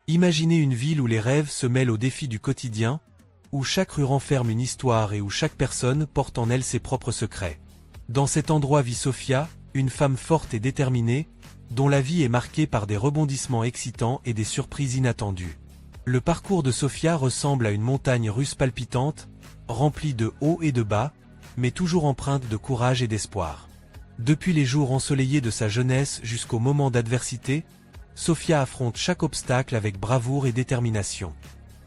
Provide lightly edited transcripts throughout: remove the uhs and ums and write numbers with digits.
Imaginez une ville où les rêves se mêlent aux défis du quotidien, où chaque rue renferme une histoire et où chaque personne porte en elle ses propres secrets. Dans cet endroit vit Sofia, une femme forte et déterminée, dont la vie est marquée par des rebondissements excitants et des surprises inattendues. Le parcours de Sofia ressemble à une montagne russe palpitante, remplie de hauts et de bas, mais toujours empreinte de courage et d'espoir. Depuis les jours ensoleillés de sa jeunesse jusqu'aux moments d'adversité, Sofia affronte chaque obstacle avec bravoure et détermination.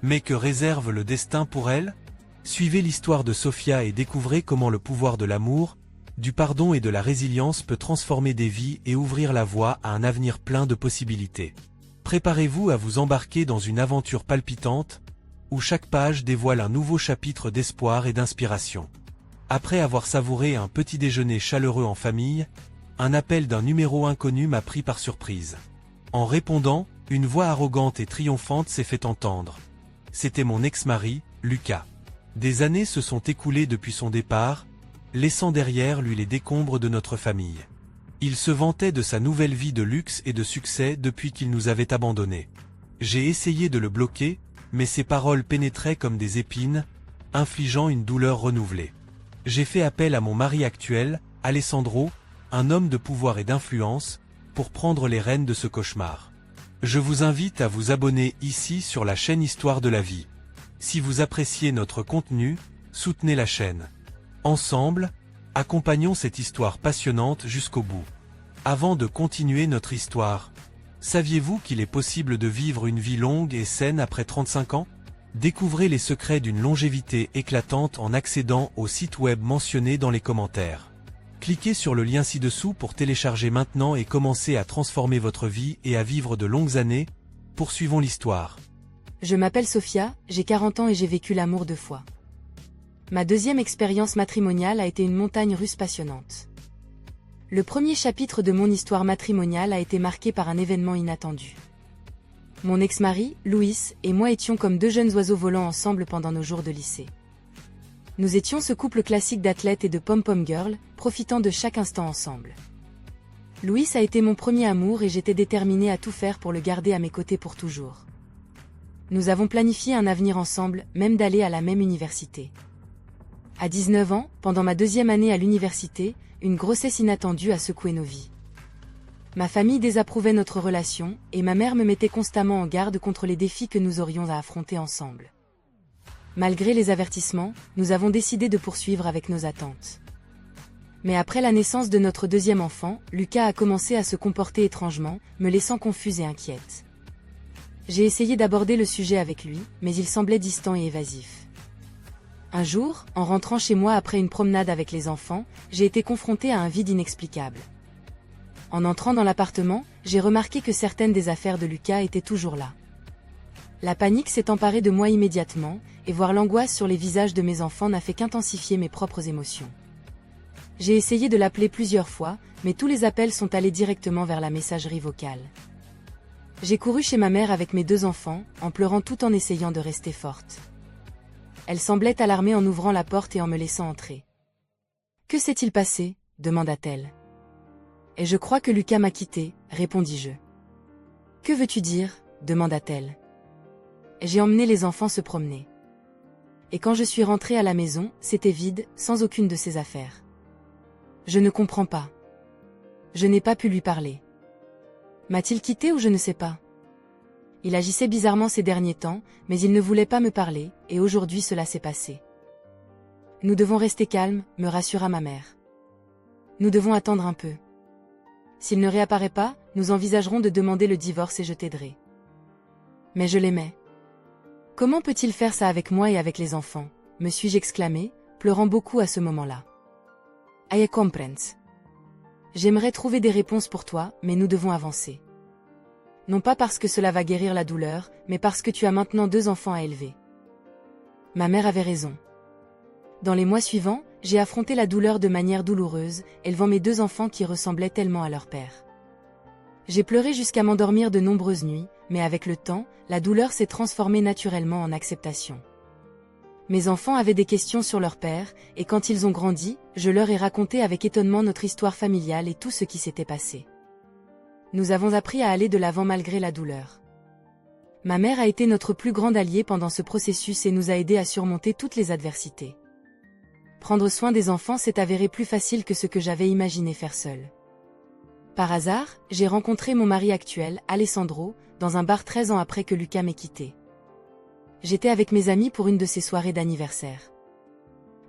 Mais que réserve le destin pour elle? Suivez l'histoire de Sofia et découvrez comment le pouvoir de l'amour, du pardon et de la résilience peut transformer des vies et ouvrir la voie à un avenir plein de possibilités. Préparez-vous à vous embarquer dans une aventure palpitante, où chaque page dévoile un nouveau chapitre d'espoir et d'inspiration. Après avoir savouré un petit déjeuner chaleureux en famille, un appel d'un numéro inconnu m'a pris par surprise. En répondant, une voix arrogante et triomphante s'est fait entendre. C'était mon ex-mari, Lucas. Des années se sont écoulées depuis son départ, laissant derrière lui les décombres de notre famille. Il se vantait de sa nouvelle vie de luxe et de succès depuis qu'il nous avait abandonnés. J'ai essayé de le bloquer, mais ses paroles pénétraient comme des épines, infligeant une douleur renouvelée. J'ai fait appel à mon mari actuel, Alessandro, un homme de pouvoir et d'influence, pour prendre les rênes de ce cauchemar. Je vous invite à vous abonner ici sur la chaîne Histoire de la vie. Si vous appréciez notre contenu, soutenez la chaîne. Ensemble, accompagnons cette histoire passionnante jusqu'au bout. Avant de continuer notre histoire, saviez-vous qu'il est possible de vivre une vie longue et saine après 35 ans? Découvrez les secrets d'une longévité éclatante en accédant au site web mentionné dans les commentaires. Cliquez sur le lien ci-dessous pour télécharger maintenant et commencer à transformer votre vie et à vivre de longues années. Poursuivons l'histoire. Je m'appelle Sofia, j'ai 40 ans et j'ai vécu l'amour 2 fois. Ma deuxième expérience matrimoniale a été une montagne russe passionnante. Le premier chapitre de mon histoire matrimoniale a été marqué par un événement inattendu. Mon ex-mari, Louis, et moi étions comme 2 jeunes oiseaux volants ensemble pendant nos jours de lycée. Nous étions ce couple classique d'athlètes et de pom-pom girls, profitant de chaque instant ensemble. Louis a été mon premier amour et j'étais déterminée à tout faire pour le garder à mes côtés pour toujours. Nous avons planifié un avenir ensemble, même d'aller à la même université. À 19 ans, pendant ma deuxième année à l'université, une grossesse inattendue a secoué nos vies. Ma famille désapprouvait notre relation, et ma mère me mettait constamment en garde contre les défis que nous aurions à affronter ensemble. Malgré les avertissements, nous avons décidé de poursuivre avec nos attentes. Mais après la naissance de notre deuxième enfant, Lucas a commencé à se comporter étrangement, me laissant confuse et inquiète. J'ai essayé d'aborder le sujet avec lui, mais il semblait distant et évasif. Un jour, en rentrant chez moi après une promenade avec les enfants, j'ai été confrontée à un vide inexplicable. En entrant dans l'appartement, j'ai remarqué que certaines des affaires de Lucas étaient toujours là. La panique s'est emparée de moi immédiatement, et voir l'angoisse sur les visages de mes enfants n'a fait qu'intensifier mes propres émotions. J'ai essayé de l'appeler plusieurs fois, mais tous les appels sont allés directement vers la messagerie vocale. J'ai couru chez ma mère avec mes 2 enfants, en pleurant tout en essayant de rester forte. Elle semblait alarmée en ouvrant la porte et en me laissant entrer. « Que s'est-il passé ?» demanda-t-elle. « Et je crois que Lucas m'a quittée, répondis-je. « Que veux-tu dire ?» demanda-t-elle. J'ai emmené les enfants se promener. Et quand je suis rentrée à la maison, c'était vide, sans aucune de ses affaires. Je ne comprends pas. Je n'ai pas pu lui parler. M'a-t-il quitté ou je ne sais pas? Il agissait bizarrement ces derniers temps, mais il ne voulait pas me parler, et aujourd'hui cela s'est passé. Nous devons rester calmes, me rassura ma mère. Nous devons attendre un peu. S'il ne réapparaît pas, nous envisagerons de demander le divorce et je t'aiderai. Mais je l'aimais. Comment peut-il faire ça avec moi et avec les enfants? Me suis-je exclamé, pleurant beaucoup à ce moment-là. I comprends. J'aimerais trouver des réponses pour toi, mais nous devons avancer. Non pas parce que cela va guérir la douleur, mais parce que tu as maintenant 2 enfants à élever. Ma mère avait raison. Dans les mois suivants, j'ai affronté la douleur de manière douloureuse, élevant mes 2 enfants qui ressemblaient tellement à leur père. J'ai pleuré jusqu'à m'endormir de nombreuses nuits, mais avec le temps, la douleur s'est transformée naturellement en acceptation. Mes enfants avaient des questions sur leur père, et quand ils ont grandi, je leur ai raconté avec étonnement notre histoire familiale et tout ce qui s'était passé. Nous avons appris à aller de l'avant malgré la douleur. Ma mère a été notre plus grande alliée pendant ce processus et nous a aidés à surmonter toutes les adversités. Prendre soin des enfants s'est avéré plus facile que ce que j'avais imaginé faire seule. Par hasard, j'ai rencontré mon mari actuel, Alessandro, dans un bar 13 ans après que Luca m'ait quitté. J'étais avec mes amis pour une de ses soirées d'anniversaire.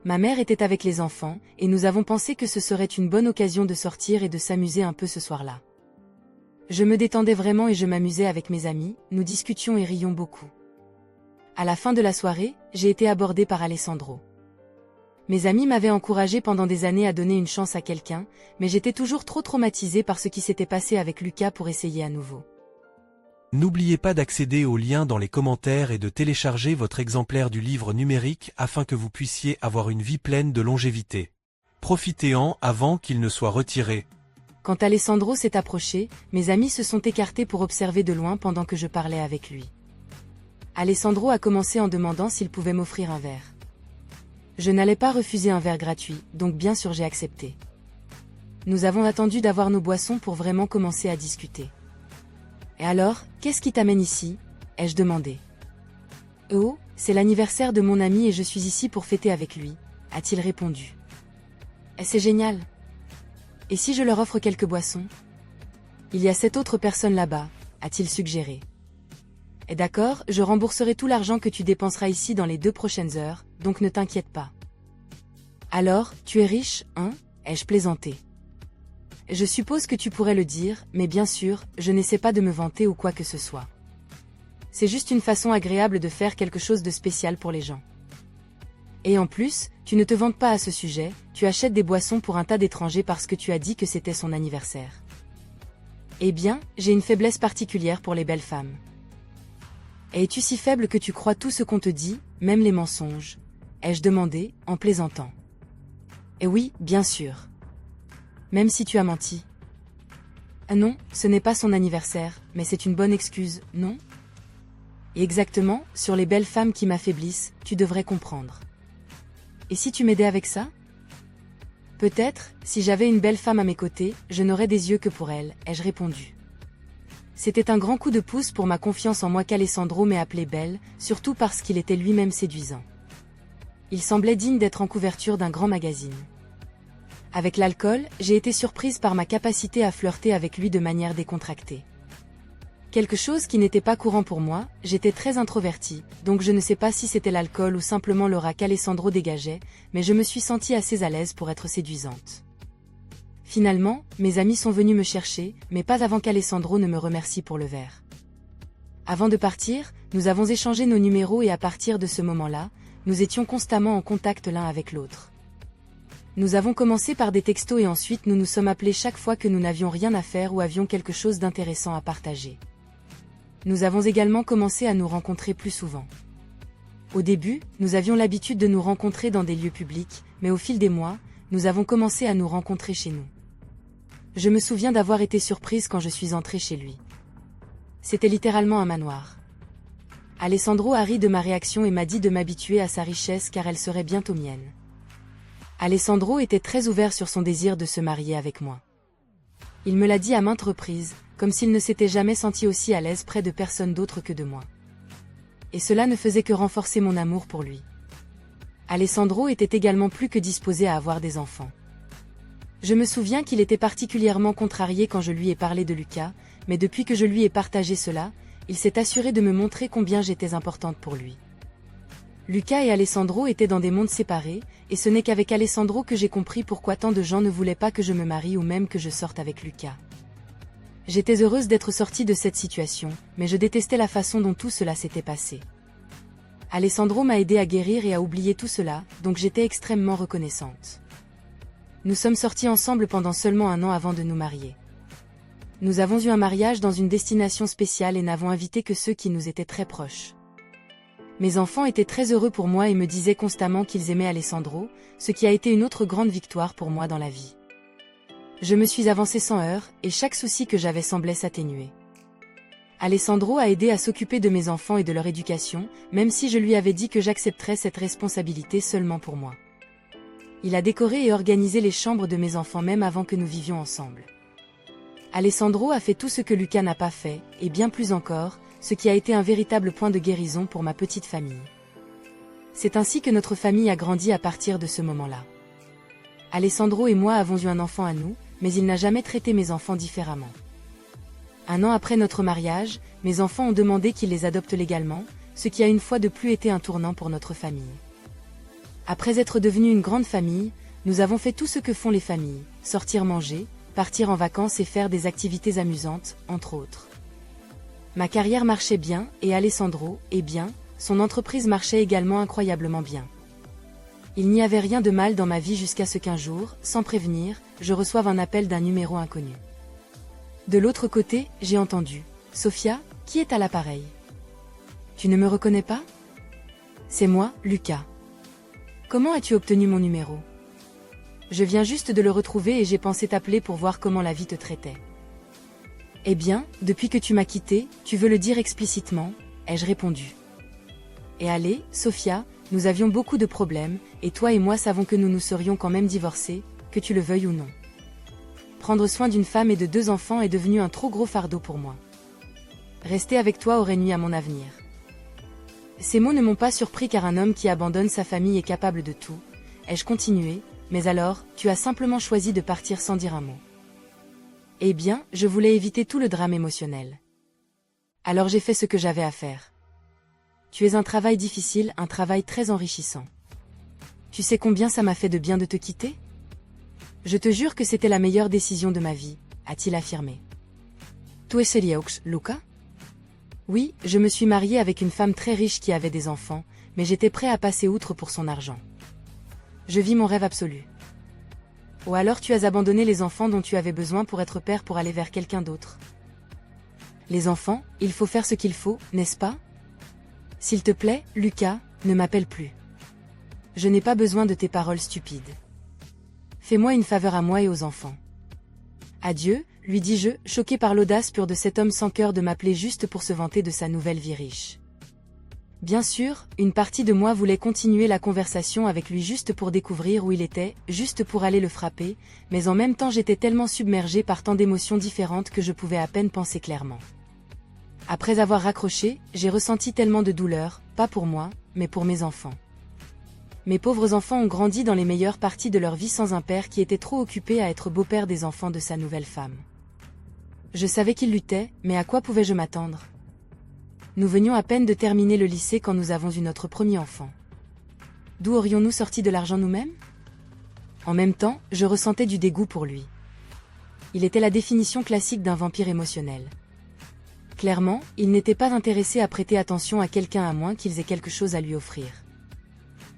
Ma mère était avec les enfants, et nous avons pensé que ce serait une bonne occasion de sortir et de s'amuser un peu ce soir-là. Je me détendais vraiment et je m'amusais avec mes amis, nous discutions et rions beaucoup. À la fin de la soirée, j'ai été abordée par Alessandro. Mes amis m'avaient encouragée pendant des années à donner une chance à quelqu'un, mais j'étais toujours trop traumatisée par ce qui s'était passé avec Luca pour essayer à nouveau. N'oubliez pas d'accéder au lien dans les commentaires et de télécharger votre exemplaire du livre numérique afin que vous puissiez avoir une vie pleine de longévité. Profitez-en avant qu'il ne soit retiré. Quand Alessandro s'est approché, mes amis se sont écartés pour observer de loin pendant que je parlais avec lui. Alessandro a commencé en demandant s'il pouvait m'offrir un verre. Je n'allais pas refuser un verre gratuit, donc bien sûr j'ai accepté. Nous avons attendu d'avoir nos boissons pour vraiment commencer à discuter. « Et alors, qu'est-ce qui t'amène ici ?» ai-je demandé. « Oh, c'est l'anniversaire de mon ami et je suis ici pour fêter avec lui », a-t-il répondu. « Et c'est génial. Et si je leur offre quelques boissons ? Il y a 7 autres personnes là-bas, a-t-il suggéré. Et d'accord, je rembourserai tout l'argent que tu dépenseras ici dans les 2 prochaines heures, donc ne t'inquiète pas. Alors, tu es riche, hein ? Ai-je plaisanté. Je suppose que tu pourrais le dire, mais bien sûr, je n'essaie pas de me vanter ou quoi que ce soit. C'est juste une façon agréable de faire quelque chose de spécial pour les gens. Et en plus, tu ne te vantes pas à ce sujet, tu achètes des boissons pour un tas d'étrangers parce que tu as dit que c'était son anniversaire. Eh bien, j'ai une faiblesse particulière pour les belles femmes. Et es-tu si faible que tu crois tout ce qu'on te dit, même les mensonges ? Ai-je demandé, en plaisantant. Et oui, bien sûr. Même si tu as menti. Ah non, ce n'est pas son anniversaire, mais c'est une bonne excuse, non ? Et exactement, sur les belles femmes qui m'affaiblissent, tu devrais comprendre. Et si tu m'aidais avec ça ? Peut-être, si j'avais une belle femme à mes côtés, je n'aurais des yeux que pour elle, ai-je répondu. C'était un grand coup de pouce pour ma confiance en moi qu'Alessandro m'ait appelée belle, surtout parce qu'il était lui-même séduisant. Il semblait digne d'être en couverture d'un grand magazine. Avec l'alcool, j'ai été surprise par ma capacité à flirter avec lui de manière décontractée. Quelque chose qui n'était pas courant pour moi, j'étais très introvertie, donc je ne sais pas si c'était l'alcool ou simplement l'aura qu'Alessandro dégageait, mais je me suis sentie assez à l'aise pour être séduisante. Finalement, mes amis sont venus me chercher, mais pas avant qu'Alessandro ne me remercie pour le verre. Avant de partir, nous avons échangé nos numéros et à partir de ce moment-là, nous étions constamment en contact l'un avec l'autre. Nous avons commencé par des textos et ensuite nous nous sommes appelés chaque fois que nous n'avions rien à faire ou avions quelque chose d'intéressant à partager. Nous avons également commencé à nous rencontrer plus souvent. Au début, nous avions l'habitude de nous rencontrer dans des lieux publics, mais au fil des mois, nous avons commencé à nous rencontrer chez nous. Je me souviens d'avoir été surprise quand je suis entrée chez lui. C'était littéralement un manoir. Alessandro a ri de ma réaction et m'a dit de m'habituer à sa richesse car elle serait bientôt mienne. Alessandro était très ouvert sur son désir de se marier avec moi. Il me l'a dit à maintes reprises, comme s'il ne s'était jamais senti aussi à l'aise près de personne d'autre que de moi. Et cela ne faisait que renforcer mon amour pour lui. Alessandro était également plus que disposé à avoir des enfants. Je me souviens qu'il était particulièrement contrarié quand je lui ai parlé de Luca, mais depuis que je lui ai partagé cela, il s'est assuré de me montrer combien j'étais importante pour lui. Luca et Alessandro étaient dans des mondes séparés, et ce n'est qu'avec Alessandro que j'ai compris pourquoi tant de gens ne voulaient pas que je me marie ou même que je sorte avec Luca. J'étais heureuse d'être sortie de cette situation, mais je détestais la façon dont tout cela s'était passé. Alessandro m'a aidé à guérir et à oublier tout cela, donc j'étais extrêmement reconnaissante. Nous sommes sortis ensemble pendant seulement 1 an avant de nous marier. Nous avons eu un mariage dans une destination spéciale et n'avons invité que ceux qui nous étaient très proches. Mes enfants étaient très heureux pour moi et me disaient constamment qu'ils aimaient Alessandro, ce qui a été une autre grande victoire pour moi dans la vie. Je me suis avancée sans heurts, et chaque souci que j'avais semblait s'atténuer. Alessandro a aidé à s'occuper de mes enfants et de leur éducation, même si je lui avais dit que j'accepterais cette responsabilité seulement pour moi. Il a décoré et organisé les chambres de mes enfants même avant que nous vivions ensemble. Alessandro a fait tout ce que Luca n'a pas fait, et bien plus encore, ce qui a été un véritable point de guérison pour ma petite famille. C'est ainsi que notre famille a grandi à partir de ce moment-là. Alessandro et moi avons eu un enfant à nous, mais il n'a jamais traité mes enfants différemment. 1 an après notre mariage, mes enfants ont demandé qu'il les adopte légalement, ce qui a une fois de plus été un tournant pour notre famille. Après être devenue une grande famille, nous avons fait tout ce que font les familles, sortir manger, partir en vacances et faire des activités amusantes, entre autres. Ma carrière marchait bien, et Alessandro, eh bien, son entreprise marchait également incroyablement bien. Il n'y avait rien de mal dans ma vie jusqu'à ce qu'un jour, sans prévenir, je reçoive un appel d'un numéro inconnu. De l'autre côté, j'ai entendu « Sophia, qui est à l'appareil ? Tu ne me reconnais pas ? C'est moi, Lucas. Comment as-tu obtenu mon numéro ? Je viens juste de le retrouver et j'ai pensé t'appeler pour voir comment la vie te traitait. Eh bien, depuis que tu m'as quitté, tu veux le dire explicitement, ai-je répondu. Et allez, Sophia, nous avions beaucoup de problèmes, et toi et moi savons que nous nous serions quand même divorcés, que tu le veuilles ou non. Prendre soin d'une femme et de 2 enfants est devenu un trop gros fardeau pour moi. Rester avec toi aurait nui à mon avenir. Ces mots ne m'ont pas surpris car un homme qui abandonne sa famille est capable de tout, ai-je continué, mais alors, tu as simplement choisi de partir sans dire un mot. Eh bien, je voulais éviter tout le drame émotionnel. Alors j'ai fait ce que j'avais à faire. Tu es un travail difficile, un travail très enrichissant. Tu sais combien ça m'a fait de bien de te quitter ? Je te jure que c'était la meilleure décision de ma vie, a-t-il affirmé. Tu es sérieux, Luca ? Oui, je me suis mariée avec une femme très riche qui avait des enfants, mais j'étais prêt à passer outre pour son argent. Je vis mon rêve absolu. Ou alors tu as abandonné les enfants dont tu avais besoin pour être père pour aller vers quelqu'un d'autre. Les enfants, il faut faire ce qu'il faut, n'est-ce pas ? S'il te plaît, Lucas, ne m'appelle plus. Je n'ai pas besoin de tes paroles stupides. Fais-moi une faveur à moi et aux enfants. Adieu, lui dis-je, choqué par l'audace pure de cet homme sans cœur de m'appeler juste pour se vanter de sa nouvelle vie riche. Bien sûr, une partie de moi voulait continuer la conversation avec lui juste pour découvrir où il était, juste pour aller le frapper, mais en même temps j'étais tellement submergée par tant d'émotions différentes que je pouvais à peine penser clairement. Après avoir raccroché, j'ai ressenti tellement de douleur, pas pour moi, mais pour mes enfants. Mes pauvres enfants ont grandi dans les meilleures parties de leur vie sans un père qui était trop occupé à être beau-père des enfants de sa nouvelle femme. Je savais qu'il luttait, mais à quoi pouvais-je m'attendre ? Nous venions à peine de terminer le lycée quand nous avons eu notre premier enfant. D'où aurions-nous sorti de l'argent nous-mêmes ? En même temps, je ressentais du dégoût pour lui. Il était la définition classique d'un vampire émotionnel. Clairement, il n'était pas intéressé à prêter attention à quelqu'un à moins qu'ils aient quelque chose à lui offrir.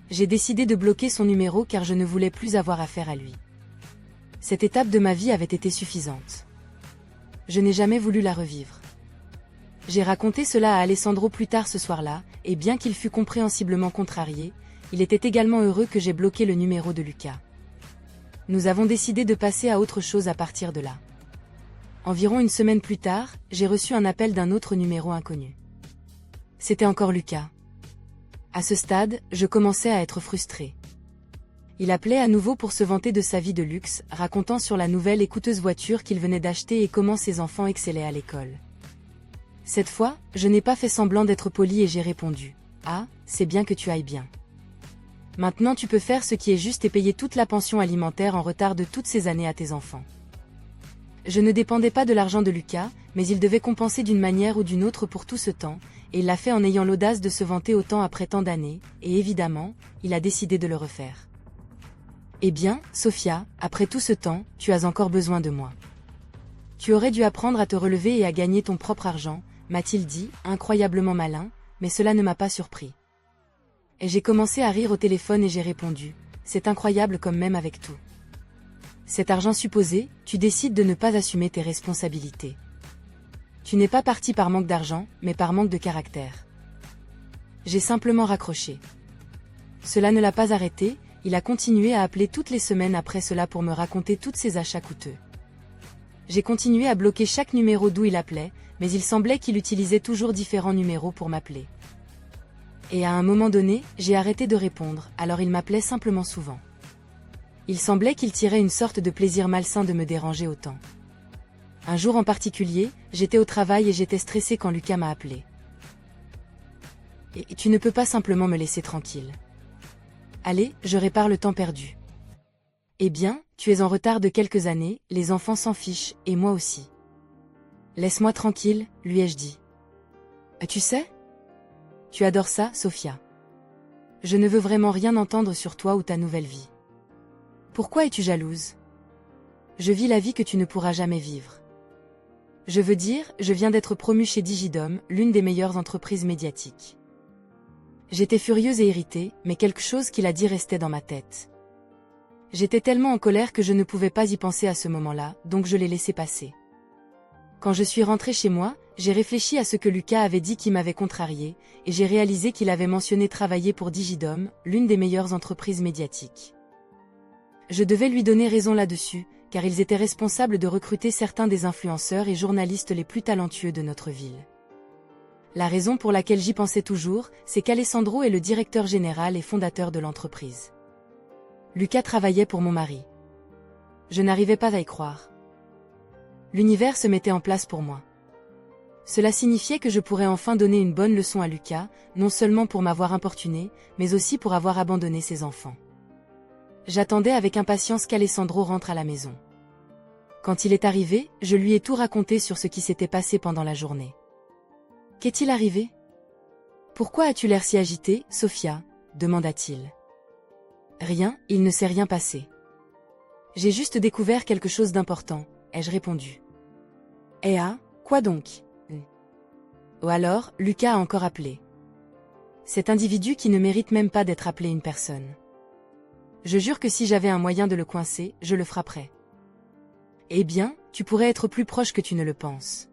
J'ai décidé de bloquer son numéro car je ne voulais plus avoir affaire à lui. Cette étape de ma vie avait été suffisante. Je n'ai jamais voulu la revivre. J'ai raconté cela à Alessandro plus tard ce soir-là, et bien qu'il fût compréhensiblement contrarié, il était également heureux que j'ai bloqué le numéro de Lucas. Nous avons décidé de passer à autre chose à partir de là. Environ une semaine plus tard, j'ai reçu un appel d'un autre numéro inconnu. C'était encore Lucas. À ce stade, je commençais à être frustrée. Il appelait à nouveau pour se vanter de sa vie de luxe, racontant sur la nouvelle et coûteuse voiture qu'il venait d'acheter et comment ses enfants excellaient à l'école. Cette fois, je n'ai pas fait semblant d'être polie et j'ai répondu « Ah, c'est bien que tu ailles bien. Maintenant tu peux faire ce qui est juste et payer toute la pension alimentaire en retard de toutes ces années à tes enfants. » Je ne dépendais pas de l'argent de Lucas, mais il devait compenser d'une manière ou d'une autre pour tout ce temps, et il l'a fait en ayant l'audace de se vanter autant après tant d'années, et évidemment, il a décidé de le refaire. Eh bien, Sophia, après tout ce temps, tu as encore besoin de moi. Tu aurais dû apprendre à te relever et à gagner ton propre argent, m'a-t-il dit, incroyablement malin, mais cela ne m'a pas surpris. Et j'ai commencé à rire au téléphone et j'ai répondu, c'est incroyable comme même avec tout. Cet argent supposé, tu décides de ne pas assumer tes responsabilités. Tu n'es pas parti par manque d'argent, mais par manque de caractère. J'ai simplement raccroché. Cela ne l'a pas arrêté, il a continué à appeler toutes les semaines après cela pour me raconter tous ses achats coûteux. J'ai continué à bloquer chaque numéro d'où il appelait, mais il semblait qu'il utilisait toujours différents numéros pour m'appeler. Et à un moment donné, j'ai arrêté de répondre, alors il m'appelait simplement souvent. Il semblait qu'il tirait une sorte de plaisir malsain de me déranger autant. Un jour en particulier, j'étais au travail et j'étais stressée quand Lucas m'a appelé. Et tu ne peux pas simplement me laisser tranquille. Allez, je répare le temps perdu. Eh bien, tu es en retard de quelques années, les enfants s'en fichent, et moi aussi. Laisse-moi tranquille, lui ai-je dit. Tu sais? Tu adores ça, Sophia. Je ne veux vraiment rien entendre sur toi ou ta nouvelle vie. Pourquoi es-tu jalouse? Je vis la vie que tu ne pourras jamais vivre. Je veux dire, je viens d'être promue chez Digidom, l'une des meilleures entreprises médiatiques. J'étais furieuse et irritée, mais quelque chose qu'il a dit restait dans ma tête. J'étais tellement en colère que je ne pouvais pas y penser à ce moment-là, donc je l'ai laissé passer. Quand je suis rentrée chez moi, j'ai réfléchi à ce que Lucas avait dit qui m'avait contrariée, et j'ai réalisé qu'il avait mentionné travailler pour Digidom, l'une des meilleures entreprises médiatiques. Je devais lui donner raison là-dessus, car ils étaient responsables de recruter certains des influenceurs et journalistes les plus talentueux de notre ville. La raison pour laquelle j'y pensais toujours, c'est qu'Alessandro est le directeur général et fondateur de l'entreprise. Lucas travaillait pour mon mari. Je n'arrivais pas à y croire. L'univers se mettait en place pour moi. Cela signifiait que je pourrais enfin donner une bonne leçon à Lucas, non seulement pour m'avoir importuné, mais aussi pour avoir abandonné ses enfants. J'attendais avec impatience qu'Alessandro rentre à la maison. Quand il est arrivé, je lui ai tout raconté sur ce qui s'était passé pendant la journée. Qu'est-il arrivé? Pourquoi as-tu l'air si agitée, Sophia? Demanda-t-il. Rien, il ne s'est rien passé. J'ai juste découvert quelque chose d'important, ai-je répondu. Eh ah, quoi donc? Oh alors, Lucas a encore appelé. Cet individu qui ne mérite même pas d'être appelé une personne. Je jure que si j'avais un moyen de le coincer, je le frapperais. Eh bien, tu pourrais être plus proche que tu ne le penses.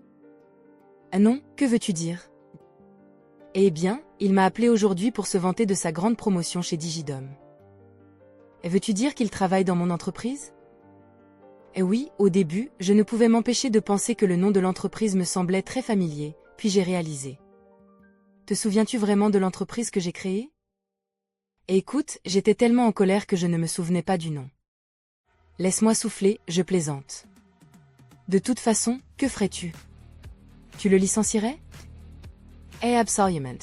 Ah non, que veux-tu dire? Eh bien, il m'a appelé aujourd'hui pour se vanter de sa grande promotion chez Digidom. Et veux-tu dire qu'il travaille dans mon entreprise? Eh oui, au début, je ne pouvais m'empêcher de penser que le nom de l'entreprise me semblait très familier, puis j'ai réalisé. Te souviens-tu vraiment de l'entreprise que j'ai créée? Et écoute, j'étais tellement en colère que je ne me souvenais pas du nom. Laisse-moi souffler, je plaisante. De toute façon, que ferais-tu? Tu le licencierais? Absolument.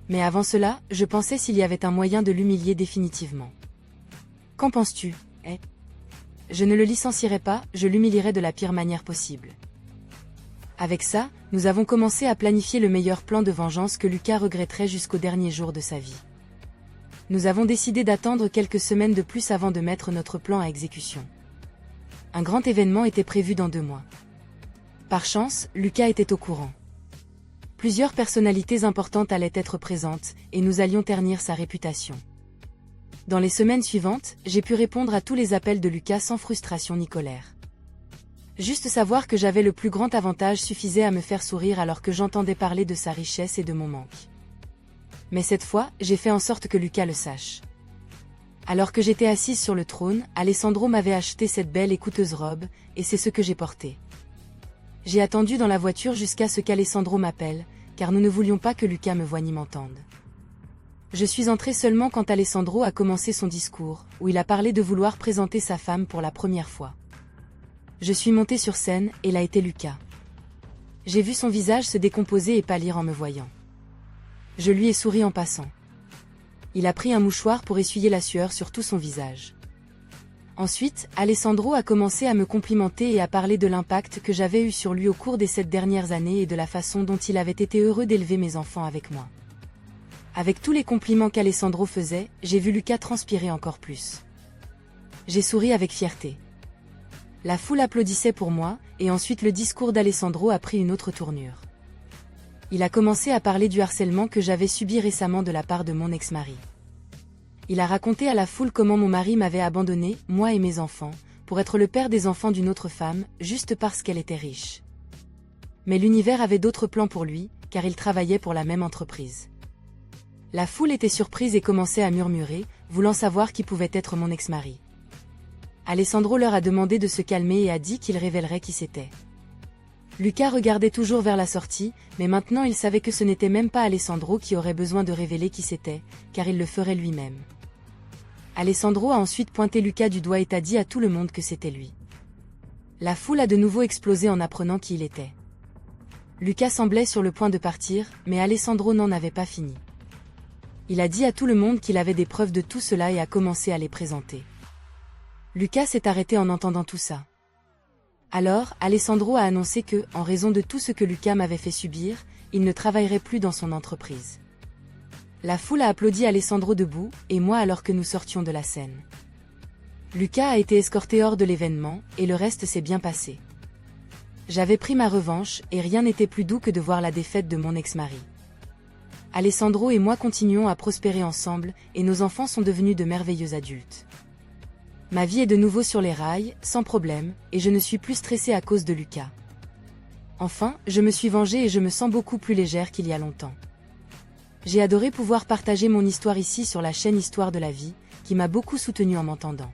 Mais avant cela, je pensais s'il y avait un moyen de l'humilier définitivement. Qu'en penses-tu, Je ne le licencierai pas, je l'humilierai de la pire manière possible. Avec ça, nous avons commencé à planifier le meilleur plan de vengeance que Lucas regretterait jusqu'au dernier jour de sa vie. Nous avons décidé d'attendre quelques semaines de plus avant de mettre notre plan à exécution. Un grand événement était prévu dans 2 mois. Par chance, Lucas était au courant. Plusieurs personnalités importantes allaient être présentes, et nous allions ternir sa réputation. Dans les semaines suivantes, j'ai pu répondre à tous les appels de Lucas sans frustration ni colère. Juste savoir que j'avais le plus grand avantage suffisait à me faire sourire alors que j'entendais parler de sa richesse et de mon manque. Mais cette fois, j'ai fait en sorte que Lucas le sache. Alors que j'étais assise sur le trône, Alessandro m'avait acheté cette belle et coûteuse robe, et c'est ce que j'ai porté. J'ai attendu dans la voiture jusqu'à ce qu'Alessandro m'appelle, car nous ne voulions pas que Lucas me voie ni m'entende. Je suis entrée seulement quand Alessandro a commencé son discours, où il a parlé de vouloir présenter sa femme pour la première fois. Je suis montée sur scène, et là était Lucas. J'ai vu son visage se décomposer et pâlir en me voyant. Je lui ai souri en passant. Il a pris un mouchoir pour essuyer la sueur sur tout son visage. Ensuite, Alessandro a commencé à me complimenter et à parler de l'impact que j'avais eu sur lui au cours des 7 dernières années et de la façon dont il avait été heureux d'élever mes enfants avec moi. Avec tous les compliments qu'Alessandro faisait, j'ai vu Lucas transpirer encore plus. J'ai souri avec fierté. La foule applaudissait pour moi, et ensuite le discours d'Alessandro a pris une autre tournure. Il a commencé à parler du harcèlement que j'avais subi récemment de la part de mon ex-mari. Il a raconté à la foule comment mon mari m'avait abandonné, moi et mes enfants, pour être le père des enfants d'une autre femme, juste parce qu'elle était riche. Mais l'univers avait d'autres plans pour lui, car il travaillait pour la même entreprise. La foule était surprise et commençait à murmurer, voulant savoir qui pouvait être mon ex-mari. Alessandro leur a demandé de se calmer et a dit qu'il révélerait qui c'était. Lucas regardait toujours vers la sortie, mais maintenant il savait que ce n'était même pas Alessandro qui aurait besoin de révéler qui c'était, car il le ferait lui-même. Alessandro a ensuite pointé Lucas du doigt et a dit à tout le monde que c'était lui. La foule a de nouveau explosé en apprenant qui il était. Lucas semblait sur le point de partir, mais Alessandro n'en avait pas fini. Il a dit à tout le monde qu'il avait des preuves de tout cela et a commencé à les présenter. Lucas s'est arrêté en entendant tout ça. Alors, Alessandro a annoncé que, en raison de tout ce que Lucas m'avait fait subir, il ne travaillerait plus dans son entreprise. La foule a applaudi Alessandro debout, et moi alors que nous sortions de la scène. Lucas a été escorté hors de l'événement, et le reste s'est bien passé. J'avais pris ma revanche, et rien n'était plus doux que de voir la défaite de mon ex-mari. Alessandro et moi continuons à prospérer ensemble, et nos enfants sont devenus de merveilleux adultes. Ma vie est de nouveau sur les rails, sans problème, et je ne suis plus stressée à cause de Lucas. Enfin, je me suis vengée et je me sens beaucoup plus légère qu'il y a longtemps. J'ai adoré pouvoir partager mon histoire ici sur la chaîne Histoire de la vie, qui m'a beaucoup soutenue en m'entendant.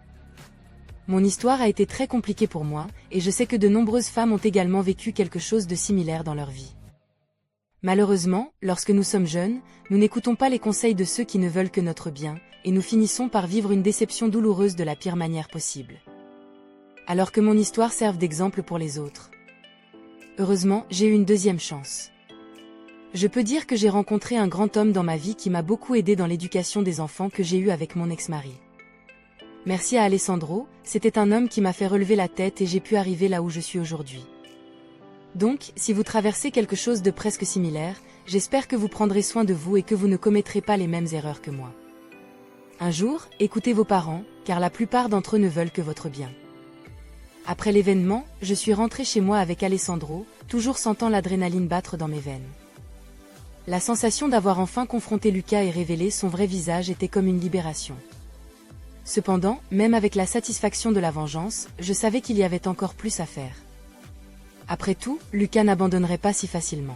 Mon histoire a été très compliquée pour moi, et je sais que de nombreuses femmes ont également vécu quelque chose de similaire dans leur vie. Malheureusement, lorsque nous sommes jeunes, nous n'écoutons pas les conseils de ceux qui ne veulent que notre bien, et nous finissons par vivre une déception douloureuse de la pire manière possible. Alors que mon histoire serve d'exemple pour les autres. Heureusement, j'ai eu une deuxième chance. Je peux dire que j'ai rencontré un grand homme dans ma vie qui m'a beaucoup aidé dans l'éducation des enfants que j'ai eus avec mon ex-mari. Merci à Alessandro, c'était un homme qui m'a fait relever la tête et j'ai pu arriver là où je suis aujourd'hui. Donc, si vous traversez quelque chose de presque similaire, j'espère que vous prendrez soin de vous et que vous ne commettrez pas les mêmes erreurs que moi. Un jour, écoutez vos parents, car la plupart d'entre eux ne veulent que votre bien. Après l'événement, je suis rentrée chez moi avec Alessandro, toujours sentant l'adrénaline battre dans mes veines. La sensation d'avoir enfin confronté Lucas et révélé son vrai visage était comme une libération. Cependant, même avec la satisfaction de la vengeance, je savais qu'il y avait encore plus à faire. Après tout, Lucas n'abandonnerait pas si facilement.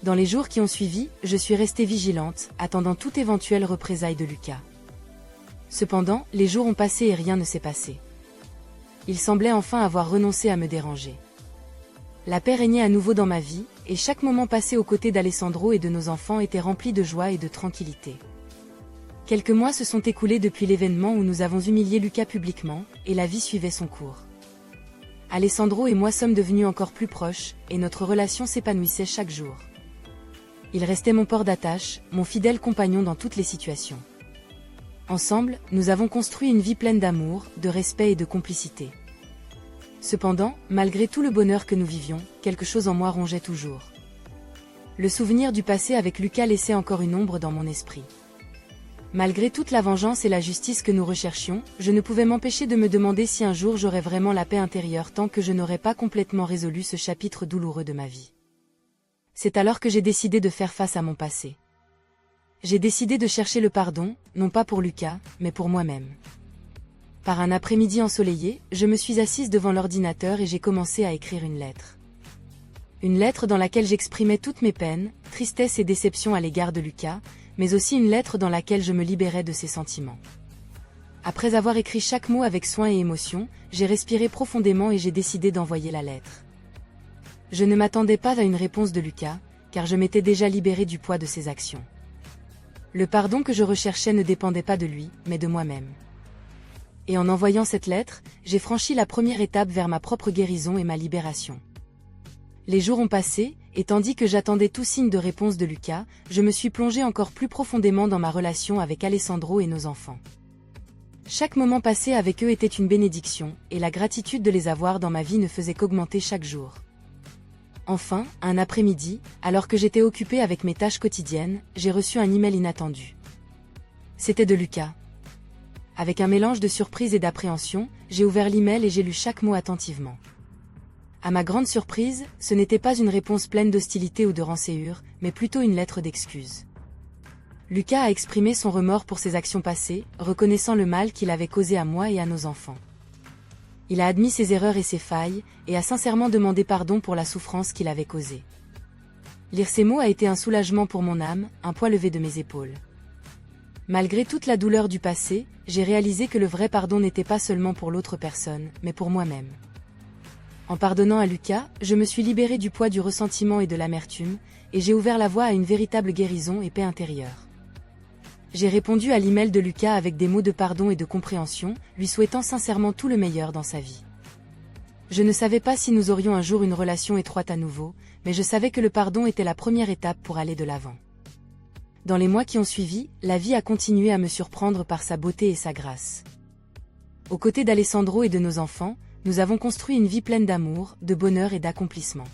Dans les jours qui ont suivi, je suis restée vigilante, attendant toute éventuelle représaille de Lucas. Cependant, les jours ont passé et rien ne s'est passé. Il semblait enfin avoir renoncé à me déranger. La paix régnait à nouveau dans ma vie, et chaque moment passé aux côtés d'Alessandro et de nos enfants était rempli de joie et de tranquillité. Quelques mois se sont écoulés depuis l'événement où nous avons humilié Lucas publiquement, et la vie suivait son cours. Alessandro et moi sommes devenus encore plus proches, et notre relation s'épanouissait chaque jour. Il restait mon port d'attache, mon fidèle compagnon dans toutes les situations. Ensemble, nous avons construit une vie pleine d'amour, de respect et de complicité. Cependant, malgré tout le bonheur que nous vivions, quelque chose en moi rongeait toujours. Le souvenir du passé avec Lucas laissait encore une ombre dans mon esprit. Malgré toute la vengeance et la justice que nous recherchions, je ne pouvais m'empêcher de me demander si un jour j'aurais vraiment la paix intérieure tant que je n'aurais pas complètement résolu ce chapitre douloureux de ma vie. C'est alors que j'ai décidé de faire face à mon passé. J'ai décidé de chercher le pardon, non pas pour Lucas, mais pour moi-même. Par un après-midi ensoleillé, je me suis assise devant l'ordinateur et j'ai commencé à écrire une lettre. Une lettre dans laquelle j'exprimais toutes mes peines, tristesse et déception à l'égard de Lucas, mais aussi une lettre dans laquelle je me libérais de ses sentiments. Après avoir écrit chaque mot avec soin et émotion, j'ai respiré profondément et j'ai décidé d'envoyer la lettre. Je ne m'attendais pas à une réponse de Lucas, car je m'étais déjà libérée du poids de ses actions. Le pardon que je recherchais ne dépendait pas de lui, mais de moi-même. Et en envoyant cette lettre, j'ai franchi la première étape vers ma propre guérison et ma libération. Les jours ont passé, et tandis que j'attendais tout signe de réponse de Lucas, je me suis plongée encore plus profondément dans ma relation avec Alessandro et nos enfants. Chaque moment passé avec eux était une bénédiction, et la gratitude de les avoir dans ma vie ne faisait qu'augmenter chaque jour. Enfin, un après-midi, alors que j'étais occupée avec mes tâches quotidiennes, j'ai reçu un email inattendu. C'était de Lucas. Avec un mélange de surprise et d'appréhension, j'ai ouvert l'email et j'ai lu chaque mot attentivement. À ma grande surprise, ce n'était pas une réponse pleine d'hostilité ou de rancœur, mais plutôt une lettre d'excuse. Lucas a exprimé son remords pour ses actions passées, reconnaissant le mal qu'il avait causé à moi et à nos enfants. Il a admis ses erreurs et ses failles, et a sincèrement demandé pardon pour la souffrance qu'il avait causée. Lire ces mots a été un soulagement pour mon âme, un poids levé de mes épaules. Malgré toute la douleur du passé, j'ai réalisé que le vrai pardon n'était pas seulement pour l'autre personne, mais pour moi-même. En pardonnant à Lucas, je me suis libérée du poids du ressentiment et de l'amertume, et j'ai ouvert la voie à une véritable guérison et paix intérieure. J'ai répondu à l'email de Lucas avec des mots de pardon et de compréhension, lui souhaitant sincèrement tout le meilleur dans sa vie. Je ne savais pas si nous aurions un jour une relation étroite à nouveau, mais je savais que le pardon était la première étape pour aller de l'avant. Dans les mois qui ont suivi, la vie a continué à me surprendre par sa beauté et sa grâce. Aux côtés d'Alessandro et de nos enfants, nous avons construit une vie pleine d'amour, de bonheur et d'accomplissement.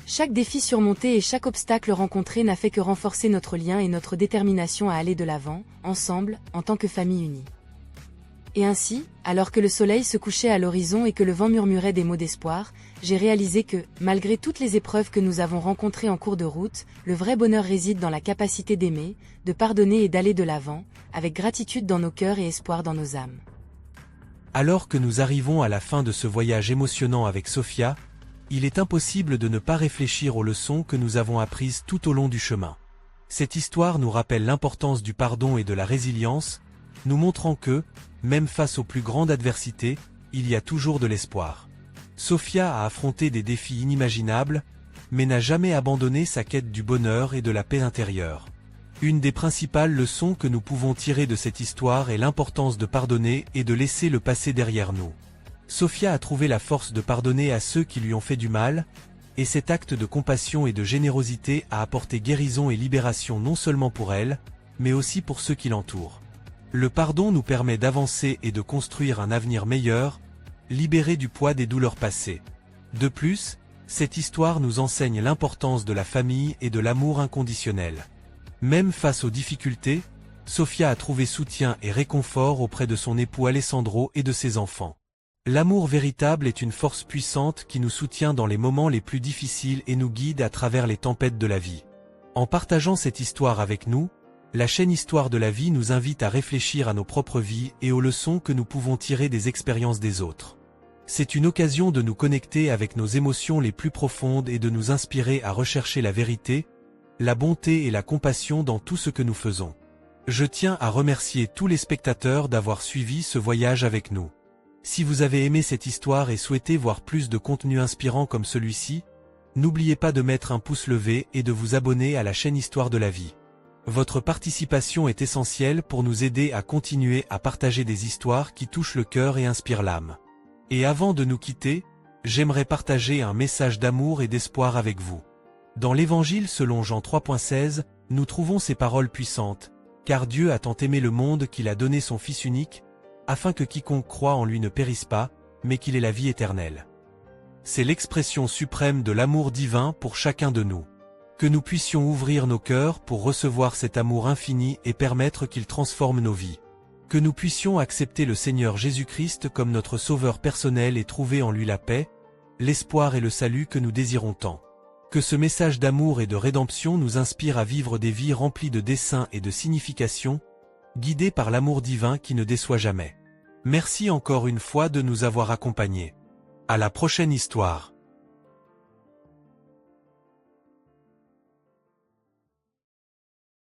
Chaque défi surmonté et chaque obstacle rencontré n'a fait que renforcer notre lien et notre détermination à aller de l'avant, ensemble, en tant que famille unie. Et ainsi, alors que le soleil se couchait à l'horizon et que le vent murmurait des mots d'espoir, j'ai réalisé que, malgré toutes les épreuves que nous avons rencontrées en cours de route, le vrai bonheur réside dans la capacité d'aimer, de pardonner et d'aller de l'avant, avec gratitude dans nos cœurs et espoir dans nos âmes. Alors que nous arrivons à la fin de ce voyage émotionnant avec Sophia, il est impossible de ne pas réfléchir aux leçons que nous avons apprises tout au long du chemin. Cette histoire nous rappelle l'importance du pardon et de la résilience, nous montrant que, même face aux plus grandes adversités, il y a toujours de l'espoir. Sophia a affronté des défis inimaginables, mais n'a jamais abandonné sa quête du bonheur et de la paix intérieure. Une des principales leçons que nous pouvons tirer de cette histoire est l'importance de pardonner et de laisser le passé derrière nous. Sophia a trouvé la force de pardonner à ceux qui lui ont fait du mal, et cet acte de compassion et de générosité a apporté guérison et libération non seulement pour elle, mais aussi pour ceux qui l'entourent. Le pardon nous permet d'avancer et de construire un avenir meilleur, libéré du poids des douleurs passées. De plus, cette histoire nous enseigne l'importance de la famille et de l'amour inconditionnel. Même face aux difficultés, Sophia a trouvé soutien et réconfort auprès de son époux Alessandro et de ses enfants. L'amour véritable est une force puissante qui nous soutient dans les moments les plus difficiles et nous guide à travers les tempêtes de la vie. En partageant cette histoire avec nous, la chaîne Histoire de la vie nous invite à réfléchir à nos propres vies et aux leçons que nous pouvons tirer des expériences des autres. C'est une occasion de nous connecter avec nos émotions les plus profondes et de nous inspirer à rechercher la vérité, la bonté et la compassion dans tout ce que nous faisons. Je tiens à remercier tous les spectateurs d'avoir suivi ce voyage avec nous. Si vous avez aimé cette histoire et souhaitez voir plus de contenu inspirant comme celui-ci, n'oubliez pas de mettre un pouce levé et de vous abonner à la chaîne Histoire de la vie. Votre participation est essentielle pour nous aider à continuer à partager des histoires qui touchent le cœur et inspirent l'âme. Et avant de nous quitter, j'aimerais partager un message d'amour et d'espoir avec vous. Dans l'Évangile selon Jean 3,16, nous trouvons ces paroles puissantes, « Car Dieu a tant aimé le monde qu'il a donné son Fils unique, afin que quiconque croit en lui ne périsse pas, mais qu'il ait la vie éternelle. » C'est l'expression suprême de l'amour divin pour chacun de nous. Que nous puissions ouvrir nos cœurs pour recevoir cet amour infini et permettre qu'il transforme nos vies. Que nous puissions accepter le Seigneur Jésus-Christ comme notre Sauveur personnel et trouver en lui la paix, l'espoir et le salut que nous désirons tant. Que ce message d'amour et de rédemption nous inspire à vivre des vies remplies de dessein et de signification, guidées par l'amour divin qui ne déçoit jamais. Merci encore une fois de nous avoir accompagnés. À la prochaine histoire.